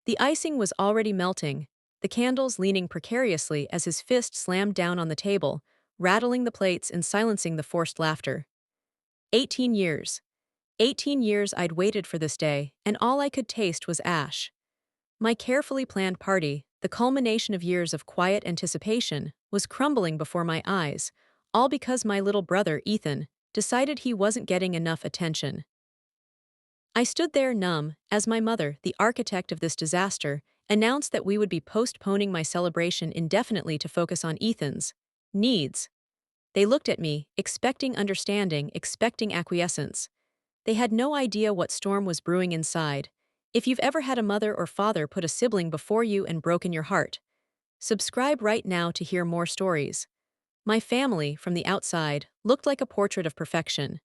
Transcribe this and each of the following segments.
The icing was already melting, the candles leaning precariously as his fist slammed down on the table, rattling the plates and silencing the forced laughter. 18 years. 18 years I'd waited for this day, and all I could taste was ash. My carefully planned party, the culmination of years of quiet anticipation, was crumbling before my eyes, all because my little brother, Ethan, decided he wasn't getting enough attention. I stood there numb as my mother, the architect of this disaster, announced that we would be postponing my celebration indefinitely to focus on Ethan's needs. They looked at me, expecting understanding, expecting acquiescence. They had no idea what storm was brewing inside. If you've ever had a mother or father put a sibling before you and broken your heart, subscribe right now to hear more stories. My family, from the outside, looked like a portrait of perfection.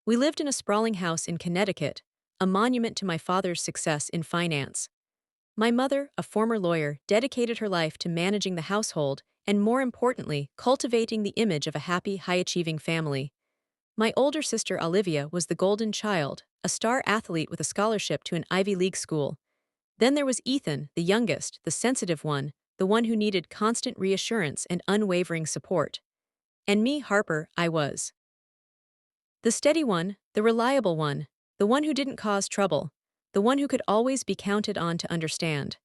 We lived in a sprawling house in Connecticut, a monument to my father's success in finance. My mother, a former lawyer, dedicated her life to managing the household and, more importantly, cultivating the image of a happy, high-achieving family. My older sister Olivia was the golden child, a star athlete with a scholarship to an Ivy League school. Then there was Ethan, the youngest, the sensitive one, the one who needed constant reassurance and unwavering support. And me, Harper, I was the steady one, the reliable one, the one who didn't cause trouble, the one who could always be counted on to understand.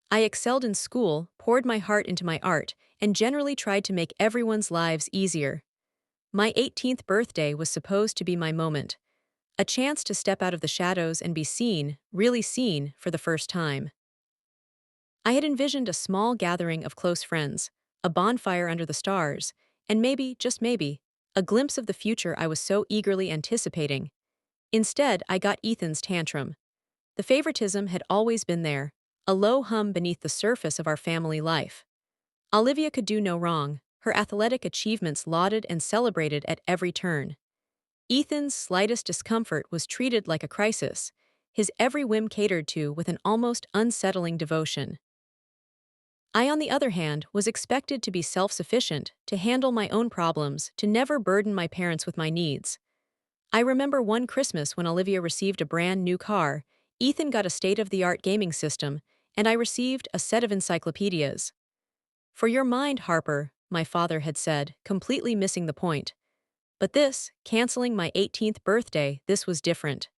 I excelled in school, poured my heart into my art, and generally tried to make everyone's lives easier. My 18th birthday was supposed to be my moment, a chance to step out of the shadows and be seen, really seen, for the first time. I had envisioned a small gathering of close friends, a bonfire under the stars, and maybe, just maybe, a glimpse of the future I was so eagerly anticipating. Instead, I got Ethan's tantrum. The favoritism had always been there, a low hum beneath the surface of our family life. Olivia could do no wrong, her athletic achievements lauded and celebrated at every turn. Ethan's slightest discomfort was treated like a crisis, his every whim catered to with an almost unsettling devotion. I, on the other hand, was expected to be self-sufficient, to handle my own problems, to never burden my parents with my needs. I remember one Christmas when Olivia received a brand new car, Ethan got a state-of-the-art gaming system, and I received a set of encyclopedias. For your mind, Harper, my father had said, completely missing the point. But this, canceling my 18th birthday, this was different.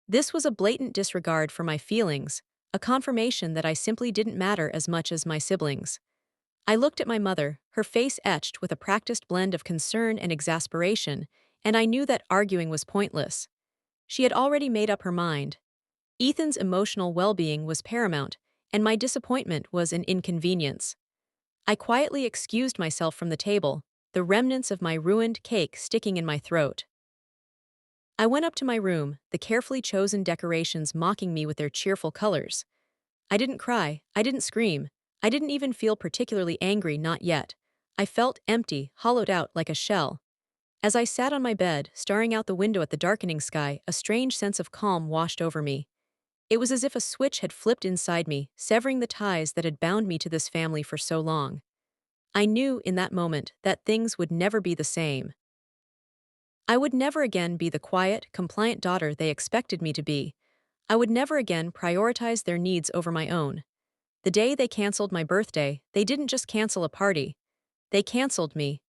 This was a blatant disregard for my feelings, a confirmation that I simply didn't matter as much as my siblings. I looked at my mother, her face etched with a practiced blend of concern and exasperation, and I knew that arguing was pointless. She had already made up her mind. Ethan's emotional well-being was paramount, and my disappointment was an inconvenience. I quietly excused myself from the table, the remnants of my ruined cake sticking in my throat. I went up to my room, the carefully chosen decorations mocking me with their cheerful colors. I didn't cry, I didn't scream, I didn't even feel particularly angry, not yet. I felt empty, hollowed out like a shell. As I sat on my bed, staring out the window at the darkening sky, a strange sense of calm washed over me. It was as if a switch had flipped inside me, severing the ties that had bound me to this family for so long. I knew in that moment that things would never be the same. I would never again be the quiet, compliant daughter they expected me to be. I would never again prioritize their needs over my own. The day they canceled my birthday, they didn't just cancel a party. They canceled me.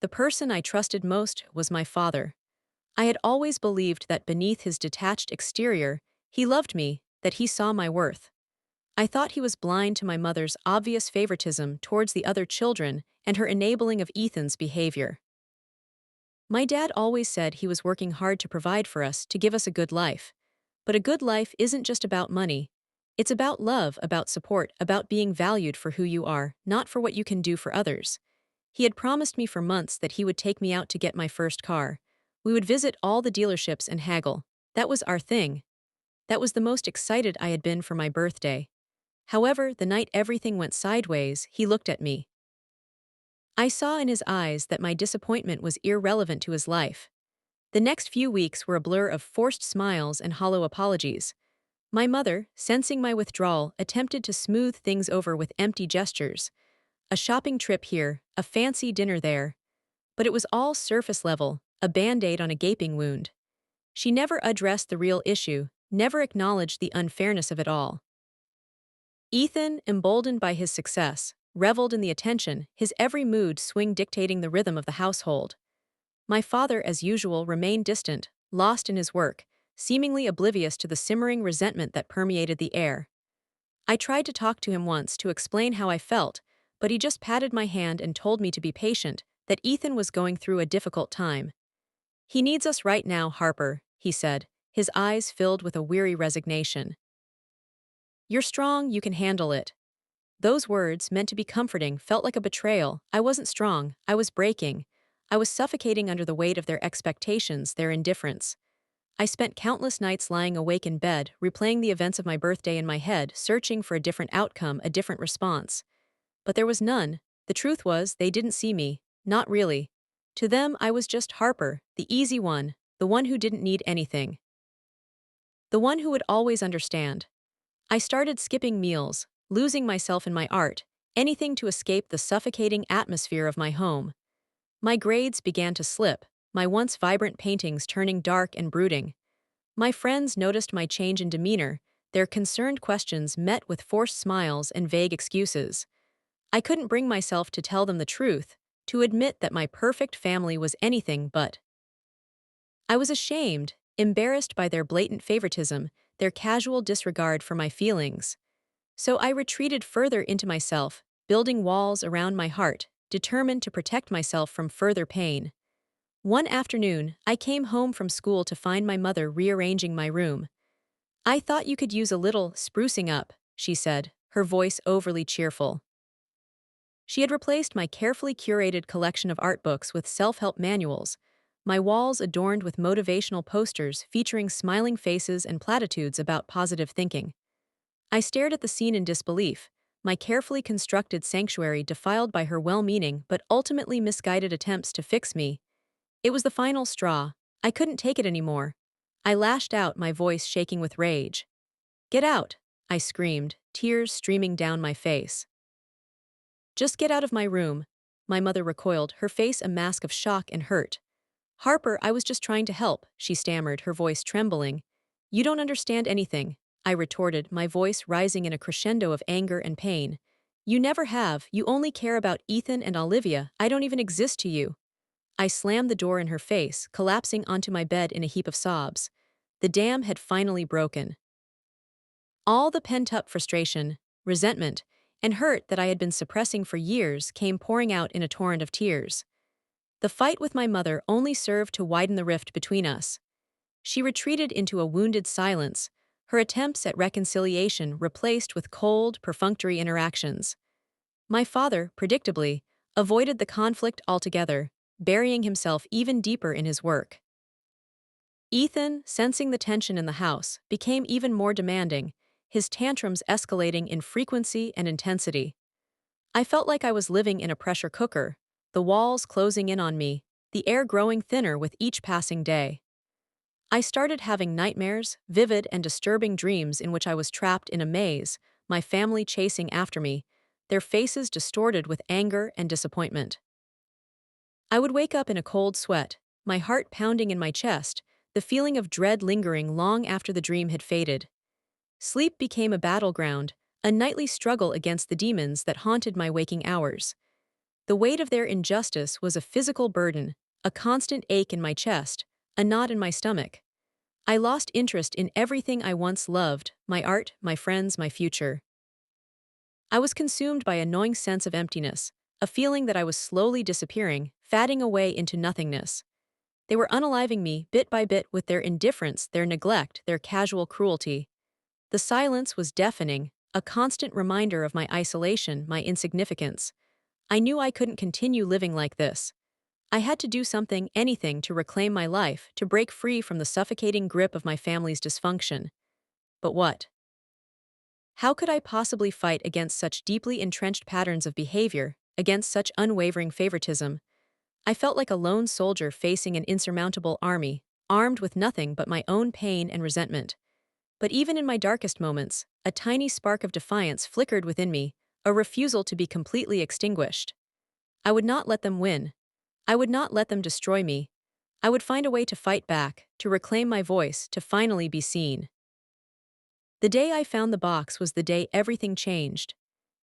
The person I trusted most was my father. I had always believed that beneath his detached exterior, he loved me, that he saw my worth. I thought he was blind to my mother's obvious favoritism towards the other children and her enabling of Ethan's behavior. My dad always said he was working hard to provide for us, to give us a good life. But a good life isn't just about money. It's about love, about support, about being valued for who you are, not for what you can do for others. He had promised me for months that he would take me out to get my first car. We would visit all the dealerships and haggle. That was our thing. That was the most excited I had been for my birthday. However, the night everything went sideways, he looked at me. I saw in his eyes that my disappointment was irrelevant to his life. The next few weeks were a blur of forced smiles and hollow apologies. My mother, sensing my withdrawal, attempted to smooth things over with empty gestures. A shopping trip here, a fancy dinner there. But it was all surface level, a band-aid on a gaping wound. She never addressed the real issue, never acknowledged the unfairness of it all. Ethan, emboldened by his success, reveled in the attention, his every mood swing dictating the rhythm of the household. My father, as usual, remained distant, lost in his work, seemingly oblivious to the simmering resentment that permeated the air. I tried to talk to him once to explain how I felt, but he just patted my hand and told me to be patient, that Ethan was going through a difficult time. "He needs us right now, Harper," he said, his eyes filled with a weary resignation. "You're strong, you can handle it." Those words, meant to be comforting, felt like a betrayal. I wasn't strong, I was breaking. I was suffocating under the weight of their expectations, their indifference. I spent countless nights lying awake in bed, replaying the events of my birthday in my head, searching for a different outcome, a different response. But there was none. The truth was, they didn't see me. Not really. To them, I was just Harper, the easy one, the one who didn't need anything. The one who would always understand. I started skipping meals, losing myself in my art, anything to escape the suffocating atmosphere of my home. My grades began to slip, my once vibrant paintings turning dark and brooding. My friends noticed my change in demeanor, their concerned questions met with forced smiles and vague excuses. I couldn't bring myself to tell them the truth, to admit that my perfect family was anything but. I was ashamed, embarrassed by their blatant favoritism, their casual disregard for my feelings. So I retreated further into myself, building walls around my heart, determined to protect myself from further pain. One afternoon, I came home from school to find my mother rearranging my room. "I thought you could use a little sprucing up," she said, her voice overly cheerful. She had replaced my carefully curated collection of art books with self-help manuals, my walls adorned with motivational posters featuring smiling faces and platitudes about positive thinking. I stared at the scene in disbelief, my carefully constructed sanctuary defiled by her well-meaning but ultimately misguided attempts to fix me. It was the final straw. I couldn't take it anymore. I lashed out, my voice shaking with rage. "Get out!" I screamed, tears streaming down my face. "Just get out of my room," my mother recoiled, her face a mask of shock and hurt. "Harper, I was just trying to help," she stammered, her voice trembling. "You don't understand anything," I retorted, my voice rising in a crescendo of anger and pain. "You never have, you only care about Ethan and Olivia, I don't even exist to you." I slammed the door in her face, collapsing onto my bed in a heap of sobs. The dam had finally broken. All the pent-up frustration, resentment, and hurt that I had been suppressing for years came pouring out in a torrent of tears. The fight with my mother only served to widen the rift between us. She retreated into a wounded silence, her attempts at reconciliation replaced with cold, perfunctory interactions. My father, predictably, avoided the conflict altogether, burying himself even deeper in his work. Ethan, sensing the tension in the house, became even more demanding, his tantrums escalating in frequency and intensity. I felt like I was living in a pressure cooker, the walls closing in on me, the air growing thinner with each passing day. I started having nightmares, vivid and disturbing dreams in which I was trapped in a maze, my family chasing after me, their faces distorted with anger and disappointment. I would wake up in a cold sweat, my heart pounding in my chest, the feeling of dread lingering long after the dream had faded. Sleep became a battleground, a nightly struggle against the demons that haunted my waking hours. The weight of their injustice was a physical burden, a constant ache in my chest, a knot in my stomach. I lost interest in everything I once loved, my art, my friends, my future. I was consumed by a gnawing sense of emptiness, a feeling that I was slowly disappearing, fading away into nothingness. They were unaliving me bit by bit with their indifference, their neglect, their casual cruelty. The silence was deafening, a constant reminder of my isolation, my insignificance. I knew I couldn't continue living like this. I had to do something, anything, to reclaim my life, to break free from the suffocating grip of my family's dysfunction. But what? How could I possibly fight against such deeply entrenched patterns of behavior, against such unwavering favoritism? I felt like a lone soldier facing an insurmountable army, armed with nothing but my own pain and resentment. But even in my darkest moments, a tiny spark of defiance flickered within me, a refusal to be completely extinguished. I would not let them win. I would not let them destroy me. I would find a way to fight back, to reclaim my voice, to finally be seen. The day I found the box was the day everything changed.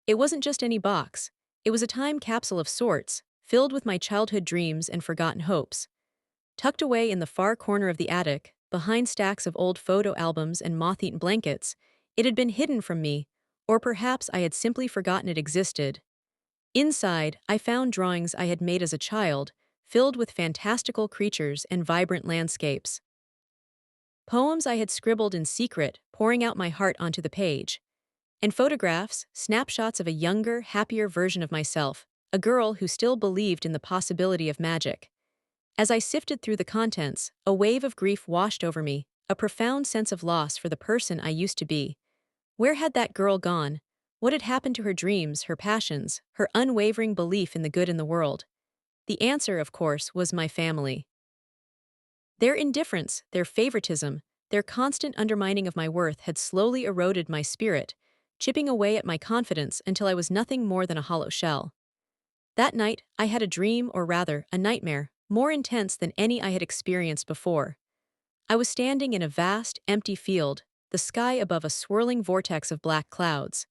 It wasn't just any box, it was a time capsule of sorts, filled with my childhood dreams and forgotten hopes. Tucked away in the far corner of the attic, behind stacks of old photo albums and moth-eaten blankets, it had been hidden from me, or perhaps I had simply forgotten it existed. Inside, I found drawings I had made as a child, filled with fantastical creatures and vibrant landscapes. Poems I had scribbled in secret, pouring out my heart onto the page. And photographs, snapshots of a younger, happier version of myself, a girl who still believed in the possibility of magic. As I sifted through the contents, a wave of grief washed over me, a profound sense of loss for the person I used to be. Where had that girl gone? What had happened to her dreams, her passions, her unwavering belief in the good in the world? The answer, of course, was my family. Their indifference, their favoritism, their constant undermining of my worth had slowly eroded my spirit, chipping away at my confidence until I was nothing more than a hollow shell. That night, I had a dream, or rather, a nightmare, more intense than any I had experienced before. I was standing in a vast, empty field, the sky above a swirling vortex of black clouds.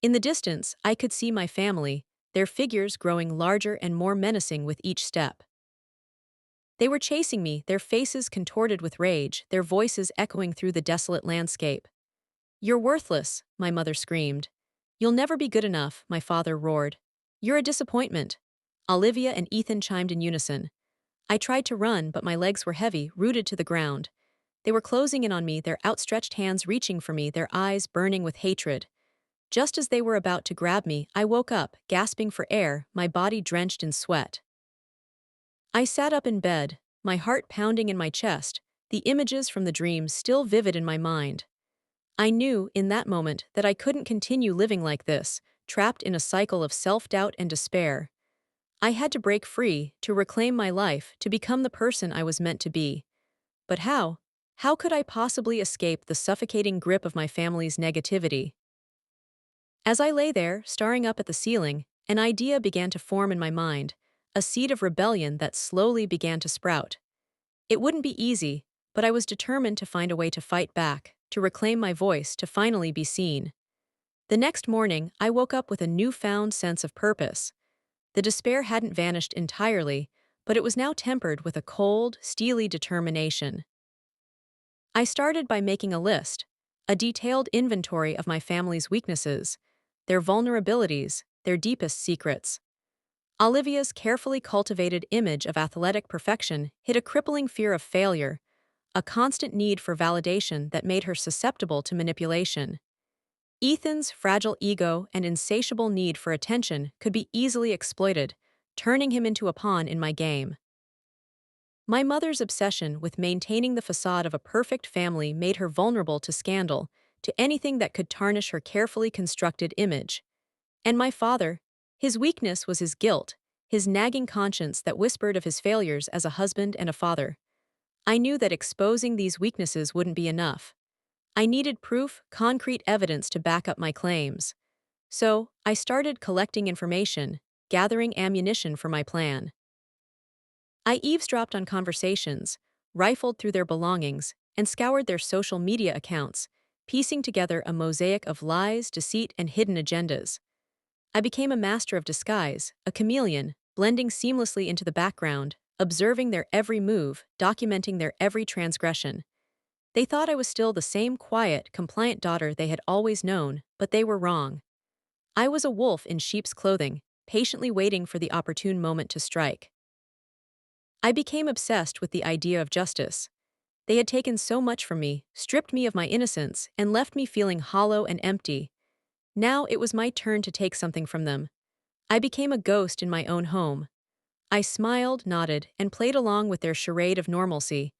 In the distance, I could see my family, their figures growing larger and more menacing with each step. They were chasing me, their faces contorted with rage, their voices echoing through the desolate landscape. "You're worthless," my mother screamed. "You'll never be good enough," my father roared. "You're a disappointment." Olivia and Ethan chimed in unison. I tried to run, but my legs were heavy, rooted to the ground. They were closing in on me, their outstretched hands reaching for me, their eyes burning with hatred. Just as they were about to grab me, I woke up, gasping for air, my body drenched in sweat. I sat up in bed, my heart pounding in my chest, the images from the dream still vivid in my mind. I knew, in that moment, that I couldn't continue living like this, trapped in a cycle of self-doubt and despair. I had to break free, to reclaim my life, to become the person I was meant to be. But how? How could I possibly escape the suffocating grip of my family's negativity? As I lay there, staring up at the ceiling, an idea began to form in my mind, a seed of rebellion that slowly began to sprout. It wouldn't be easy, but I was determined to find a way to fight back, to reclaim my voice, to finally be seen. The next morning, I woke up with a newfound sense of purpose. The despair hadn't vanished entirely, but it was now tempered with a cold, steely determination. I started by making a list, a detailed inventory of my family's weaknesses, their vulnerabilities, their deepest secrets. Olivia's carefully cultivated image of athletic perfection hid a crippling fear of failure, a constant need for validation that made her susceptible to manipulation. Ethan's fragile ego and insatiable need for attention could be easily exploited, turning him into a pawn in my game. My mother's obsession with maintaining the facade of a perfect family made her vulnerable to scandal, to anything that could tarnish her carefully constructed image. And my father, his weakness was his guilt, his nagging conscience that whispered of his failures as a husband and a father. I knew that exposing these weaknesses wouldn't be enough. I needed proof, concrete evidence to back up my claims. So, I started collecting information, gathering ammunition for my plan. I eavesdropped on conversations, rifled through their belongings, and scoured their social media accounts, piecing together a mosaic of lies, deceit, and hidden agendas. I became a master of disguise, a chameleon, blending seamlessly into the background, observing their every move, documenting their every transgression. They thought I was still the same quiet, compliant daughter they had always known, but they were wrong. I was a wolf in sheep's clothing, patiently waiting for the opportune moment to strike. I became obsessed with the idea of justice. They had taken so much from me, stripped me of my innocence, and left me feeling hollow and empty. Now it was my turn to take something from them. I became a ghost in my own home. I smiled, nodded, and played along with their charade of normalcy.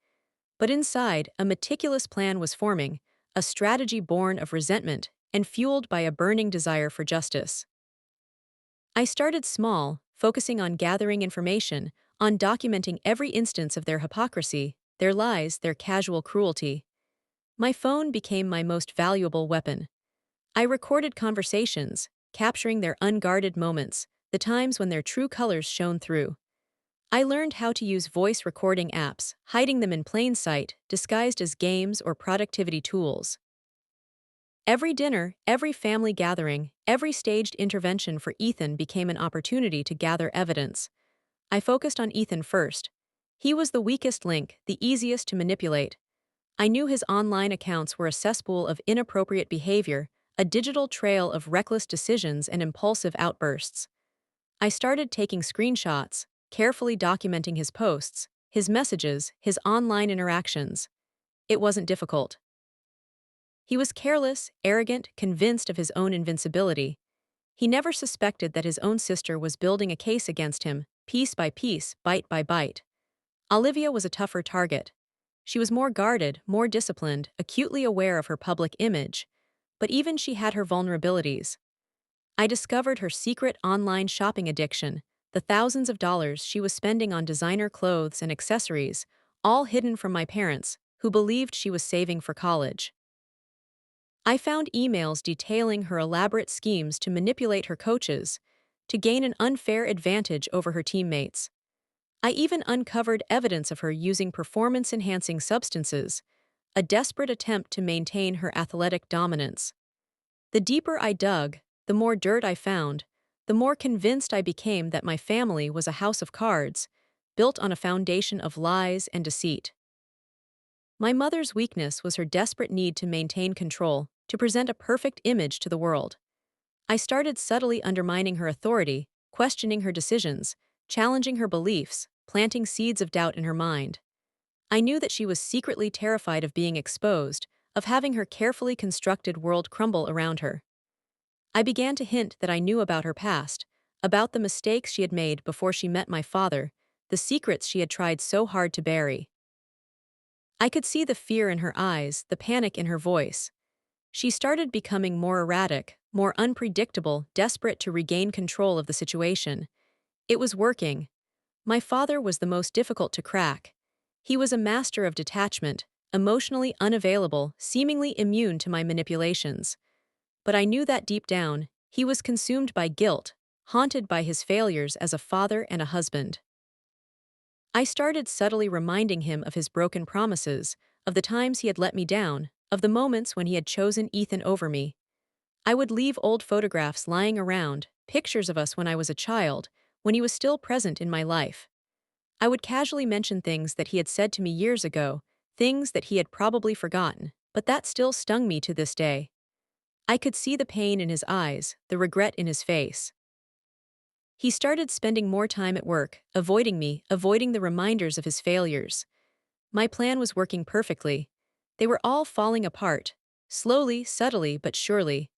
But inside, a meticulous plan was forming, a strategy born of resentment and fueled by a burning desire for justice. I started small, focusing on gathering information, on documenting every instance of their hypocrisy, their lies, their casual cruelty. My phone became my most valuable weapon. I recorded conversations, capturing their unguarded moments, the times when their true colors shone through. I learned how to use voice recording apps, hiding them in plain sight, disguised as games or productivity tools. Every dinner, every family gathering, every staged intervention for Ethan became an opportunity to gather evidence. I focused on Ethan first. He was the weakest link, the easiest to manipulate. I knew his online accounts were a cesspool of inappropriate behavior, a digital trail of reckless decisions and impulsive outbursts. I started taking screenshots, carefully documenting his posts, his messages, his online interactions. It wasn't difficult. He was careless, arrogant, convinced of his own invincibility. He never suspected that his own sister was building a case against him, piece by piece, bite by bite. Olivia was a tougher target. She was more guarded, more disciplined, acutely aware of her public image. But even she had her vulnerabilities. I discovered her secret online shopping addiction, the thousands of dollars she was spending on designer clothes and accessories, all hidden from my parents, who believed she was saving for college. I found emails detailing her elaborate schemes to manipulate her coaches, to gain an unfair advantage over her teammates. I even uncovered evidence of her using performance-enhancing substances, a desperate attempt to maintain her athletic dominance. The deeper I dug, the more dirt I found, the more convinced I became that my family was a house of cards, built on a foundation of lies and deceit. My mother's weakness was her desperate need to maintain control, to present a perfect image to the world. I started subtly undermining her authority, questioning her decisions, challenging her beliefs, planting seeds of doubt in her mind. I knew that she was secretly terrified of being exposed, of having her carefully constructed world crumble around her. I began to hint that I knew about her past, about the mistakes she had made before she met my father, the secrets she had tried so hard to bury. I could see the fear in her eyes, the panic in her voice. She started becoming more erratic, more unpredictable, desperate to regain control of the situation. It was working. My father was the most difficult to crack. He was a master of detachment, emotionally unavailable, seemingly immune to my manipulations. But I knew that deep down, he was consumed by guilt, haunted by his failures as a father and a husband. I started subtly reminding him of his broken promises, of the times he had let me down, of the moments when he had chosen Ethan over me. I would leave old photographs lying around, pictures of us when I was a child, when he was still present in my life. I would casually mention things that he had said to me years ago, things that he had probably forgotten, but that still stung me to this day. I could see the pain in his eyes, the regret in his face. He started spending more time at work, avoiding me, avoiding the reminders of his failures. My plan was working perfectly. They were all falling apart, slowly, subtly, but surely.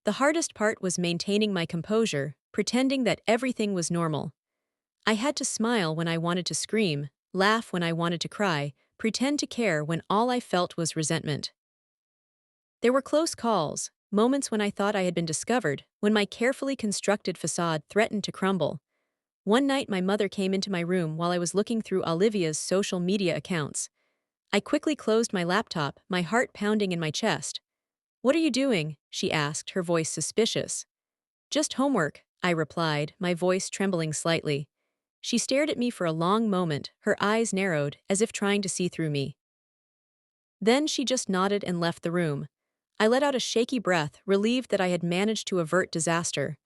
The hardest part was maintaining my composure, pretending that everything was normal. I had to smile when I wanted to scream, laugh when I wanted to cry, pretend to care when all I felt was resentment. There were close calls, moments when I thought I had been discovered, when my carefully constructed facade threatened to crumble. One night my mother came into my room while I was looking through Olivia's social media accounts. I quickly closed my laptop, my heart pounding in my chest. "What are you doing?" she asked, her voice suspicious. "Just homework," I replied, my voice trembling slightly. She stared at me for a long moment, her eyes narrowed, as if trying to see through me. Then she just nodded and left the room. I let out a shaky breath, relieved that I had managed to avert disaster.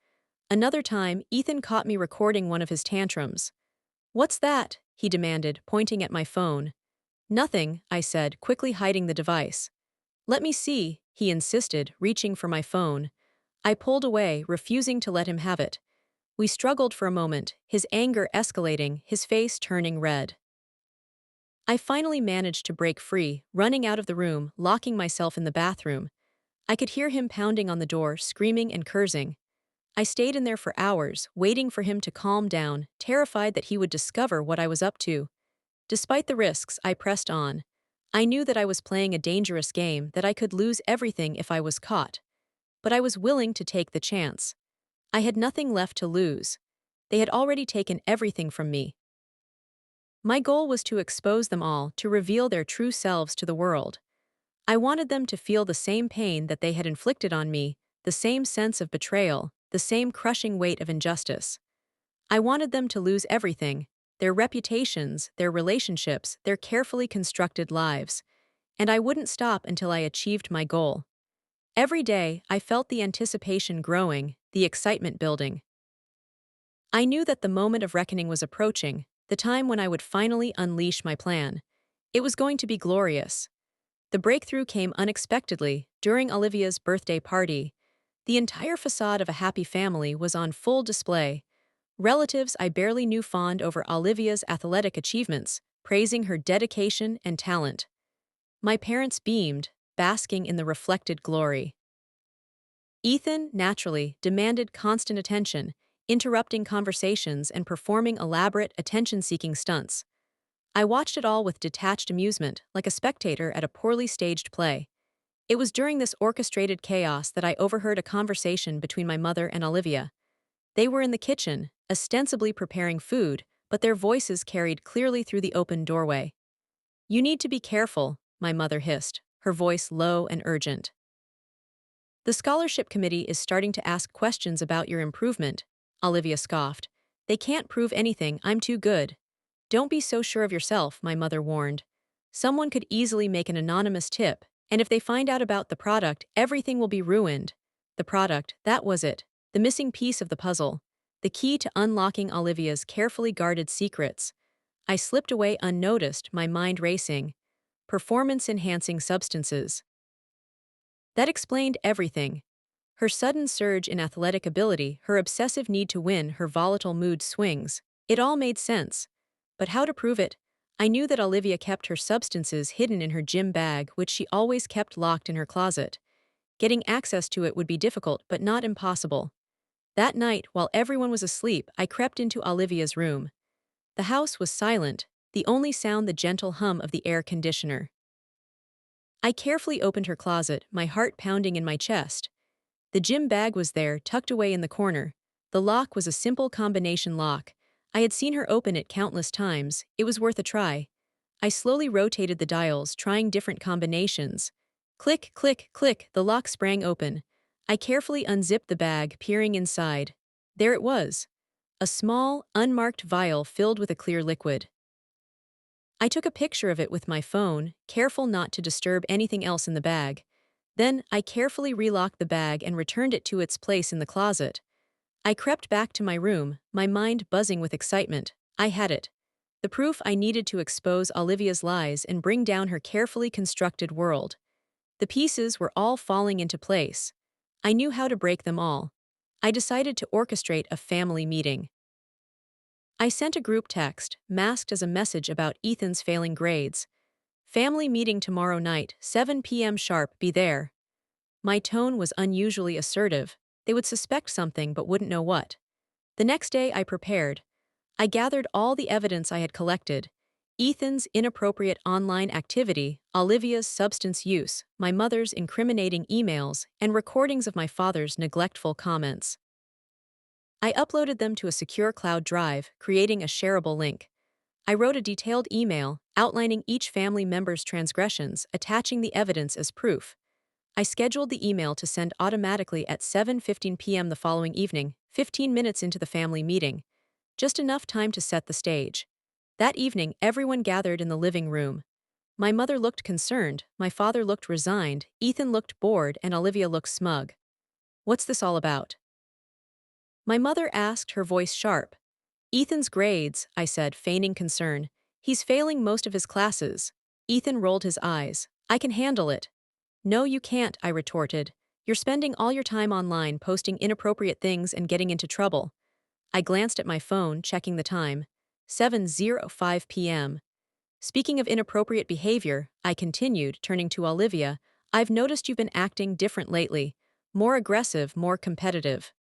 Another time, Ethan caught me recording one of his tantrums. "What's that?" he demanded, pointing at my phone. "Nothing," I said, quickly hiding the device. "Let me see," he insisted, reaching for my phone. I pulled away, refusing to let him have it. We struggled for a moment, his anger escalating, his face turning red. I finally managed to break free, running out of the room, locking myself in the bathroom. I could hear him pounding on the door, screaming and cursing. I stayed in there for hours, waiting for him to calm down, terrified that he would discover what I was up to. Despite the risks, I pressed on. I knew that I was playing a dangerous game, that I could lose everything if I was caught. But I was willing to take the chance. I had nothing left to lose. They had already taken everything from me. My goal was to expose them all, to reveal their true selves to the world. I wanted them to feel the same pain that they had inflicted on me, the same sense of betrayal, the same crushing weight of injustice. I wanted them to lose everything, their reputations, their relationships, their carefully constructed lives. And I wouldn't stop until I achieved my goal. Every day, I felt the anticipation growing, the excitement building. I knew that the moment of reckoning was approaching, the time when I would finally unleash my plan. It was going to be glorious. The breakthrough came unexpectedly during Olivia's birthday party. The entire facade of a happy family was on full display. Relatives I barely knew fawned over Olivia's athletic achievements, praising her dedication and talent. My parents beamed, basking in the reflected glory. Ethan, naturally, demanded constant attention, interrupting conversations and performing elaborate, attention-seeking stunts. I watched it all with detached amusement, like a spectator at a poorly staged play. It was during this orchestrated chaos that I overheard a conversation between my mother and Olivia. They were in the kitchen, ostensibly preparing food, but their voices carried clearly through the open doorway. "You need to be careful," my mother hissed, her voice low and urgent. "The scholarship committee is starting to ask questions about your improvement," Olivia scoffed. "They can't prove anything, I'm too good." "Don't be so sure of yourself," my mother warned. "Someone could easily make an anonymous tip, and if they find out about the product, everything will be ruined." The product, that was it. The missing piece of the puzzle. The key to unlocking Olivia's carefully guarded secrets. I slipped away unnoticed, my mind racing. Performance-enhancing substances. That explained everything. Her sudden surge in athletic ability, her obsessive need to win, her volatile mood swings. It all made sense. But how to prove it? I knew that Olivia kept her substances hidden in her gym bag, which she always kept locked in her closet. Getting access to it would be difficult, but not impossible. That night, while everyone was asleep, I crept into Olivia's room. The house was silent, the only sound the gentle hum of the air conditioner. I carefully opened her closet, my heart pounding in my chest. The gym bag was there, tucked away in the corner. The lock was a simple combination lock. I had seen her open it countless times. It was worth a try. I slowly rotated the dials, trying different combinations. Click, click, click, the lock sprang open. I carefully unzipped the bag, peering inside. There it was. A small, unmarked vial filled with a clear liquid. I took a picture of it with my phone, careful not to disturb anything else in the bag. Then, I carefully relocked the bag and returned it to its place in the closet. I crept back to my room, my mind buzzing with excitement. I had it. The proof I needed to expose Olivia's lies and bring down her carefully constructed world. The pieces were all falling into place. I knew how to break them all. I decided to orchestrate a family meeting. I sent a group text, masked as a message about Ethan's failing grades. "Family meeting tomorrow night, 7 p.m. sharp, be there." My tone was unusually assertive. They would suspect something but wouldn't know what. The next day I prepared. I gathered all the evidence I had collected. Ethan's inappropriate online activity, Olivia's substance use, my mother's incriminating emails, and recordings of my father's neglectful comments. I uploaded them to a secure cloud drive, creating a shareable link. I wrote a detailed email, outlining each family member's transgressions, attaching the evidence as proof. I scheduled the email to send automatically at 7:15 p.m. the following evening, 15 minutes into the family meeting. Just enough time to set the stage. That evening, everyone gathered in the living room. My mother looked concerned, my father looked resigned, Ethan looked bored, and Olivia looked smug. "What's this all about?" My mother asked, her voice sharp. "Ethan's grades," I said, feigning concern. "He's failing most of his classes." Ethan rolled his eyes. "I can handle it." "No, you can't," I retorted. "You're spending all your time online posting inappropriate things and getting into trouble." I glanced at my phone, checking the time. 7:05 p.m. "Speaking of inappropriate behavior," I continued, turning to Olivia, "I've noticed you've been acting different lately. More aggressive, more competitive.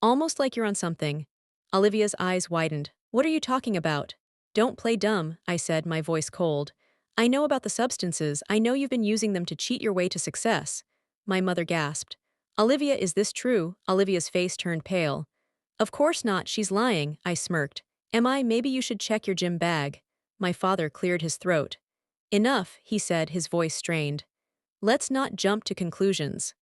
Almost like you're on something." Olivia's eyes widened. "What are you talking about?" "Don't play dumb," I said, my voice cold. "I know about the substances, I know you've been using them to cheat your way to success." My mother gasped. "Olivia, is this true?" Olivia's face turned pale. "Of course not, she's lying," I smirked. "Am I? Maybe you should check your gym bag." My father cleared his throat. "Enough," he said, his voice strained. "Let's not jump to conclusions."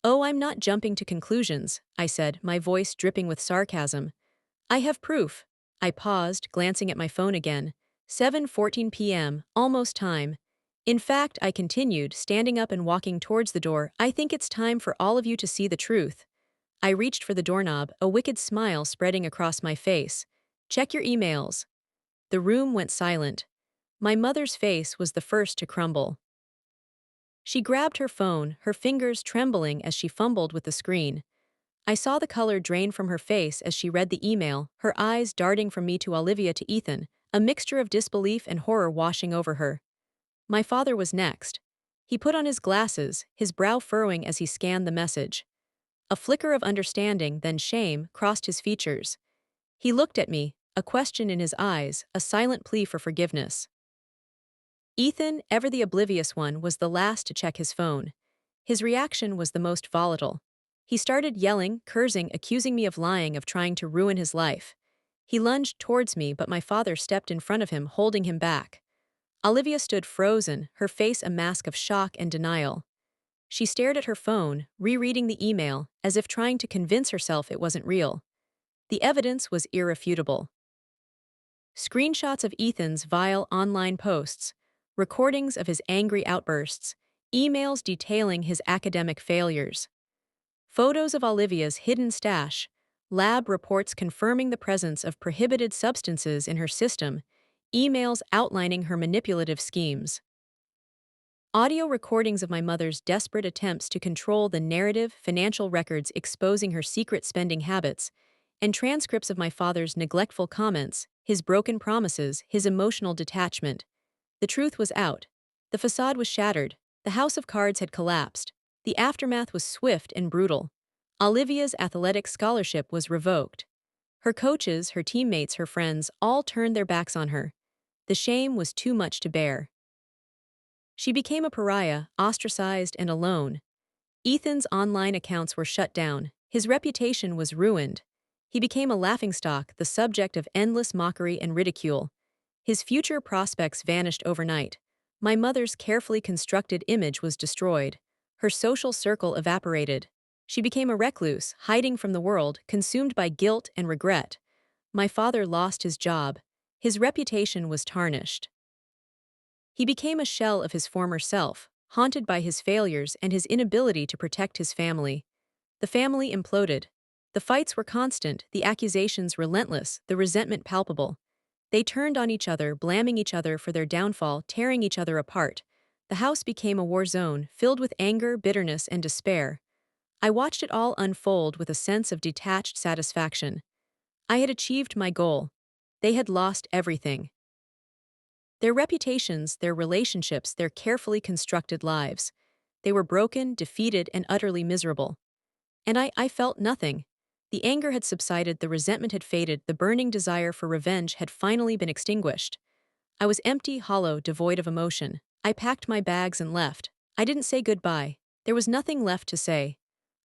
"Oh, I'm not jumping to conclusions," I said, my voice dripping with sarcasm. "I have proof." I paused, glancing at my phone again. 7:14 p.m., almost time. In fact, I continued, standing up and walking towards the door, I think it's time for all of you to see the truth. I reached for the doorknob, a wicked smile spreading across my face. Check your emails. The room went silent. My mother's face was the first to crumble. She grabbed her phone, her fingers trembling as she fumbled with the screen. I saw the color drain from her face as she read the email, her eyes darting from me to Olivia to Ethan, a mixture of disbelief and horror washing over her. My father was next. He put on his glasses, his brow furrowing as he scanned the message. A flicker of understanding, then shame, crossed his features. He looked at me, a question in his eyes, a silent plea for forgiveness. Ethan, ever the oblivious one, was the last to check his phone. His reaction was the most volatile. He started yelling, cursing, accusing me of lying, of trying to ruin his life. He lunged towards me, but my father stepped in front of him, holding him back. Olivia stood frozen, her face a mask of shock and denial. She stared at her phone, rereading the email, as if trying to convince herself it wasn't real. The evidence was irrefutable. Screenshots of Ethan's vile online posts, recordings of his angry outbursts, emails detailing his academic failures, photos of Olivia's hidden stash, lab reports confirming the presence of prohibited substances in her system, emails outlining her manipulative schemes. Audio recordings of my mother's desperate attempts to control the narrative, financial records exposing her secret spending habits, and transcripts of my father's neglectful comments, his broken promises, his emotional detachment. The truth was out. The facade was shattered. The house of cards had collapsed. The aftermath was swift and brutal. Olivia's athletic scholarship was revoked. Her coaches, her teammates, her friends all turned their backs on her. The shame was too much to bear. She became a pariah, ostracized and alone. Ethan's online accounts were shut down. His reputation was ruined. He became a laughingstock, the subject of endless mockery and ridicule. His future prospects vanished overnight. My mother's carefully constructed image was destroyed. Her social circle evaporated. She became a recluse, hiding from the world, consumed by guilt and regret. My father lost his job. His reputation was tarnished. He became a shell of his former self, haunted by his failures and his inability to protect his family. The family imploded. The fights were constant, the accusations relentless, the resentment palpable. They turned on each other, blaming each other for their downfall, tearing each other apart. The house became a war zone, filled with anger, bitterness, and despair. I watched it all unfold with a sense of detached satisfaction. I had achieved my goal. They had lost everything. Their reputations, their relationships, their carefully constructed lives. They were broken, defeated, and utterly miserable. And I felt nothing. The anger had subsided, the resentment had faded, the burning desire for revenge had finally been extinguished. I was empty, hollow, devoid of emotion. I packed my bags and left. I didn't say goodbye. There was nothing left to say.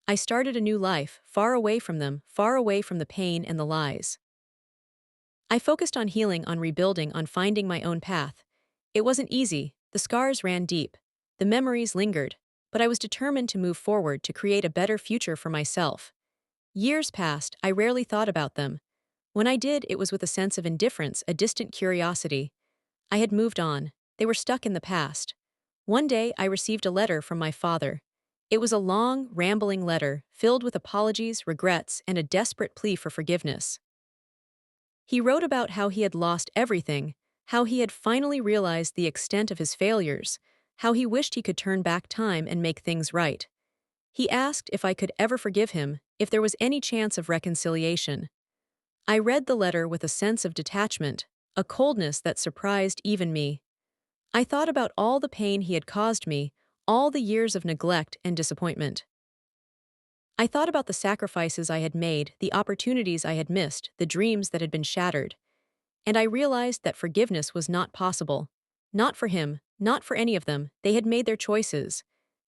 I started a new life, far away from them, far away from the pain and the lies. I focused on healing, on rebuilding, on finding my own path. It wasn't easy. The scars ran deep. The memories lingered. But I was determined to move forward, to create a better future for myself. Years passed, I rarely thought about them. When I did, it was with a sense of indifference, a distant curiosity. I had moved on. They were stuck in the past. One day, I received a letter from my father. It was a long, rambling letter, filled with apologies, regrets, and a desperate plea for forgiveness. He wrote about how he had lost everything, how he had finally realized the extent of his failures, how he wished he could turn back time and make things right. He asked if I could ever forgive him, if there was any chance of reconciliation. I read the letter with a sense of detachment, a coldness that surprised even me. I thought about all the pain he had caused me, all the years of neglect and disappointment. I thought about the sacrifices I had made, the opportunities I had missed, the dreams that had been shattered. And I realized that forgiveness was not possible. Not for him, not for any of them. They had made their choices.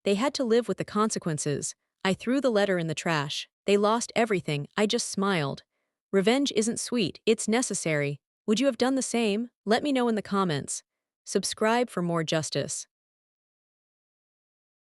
They had to live with the consequences. I threw the letter in the trash. They lost everything. I just smiled. Revenge isn't sweet, it's necessary. Would you have done the same? Let me know in the comments. Subscribe for more justice.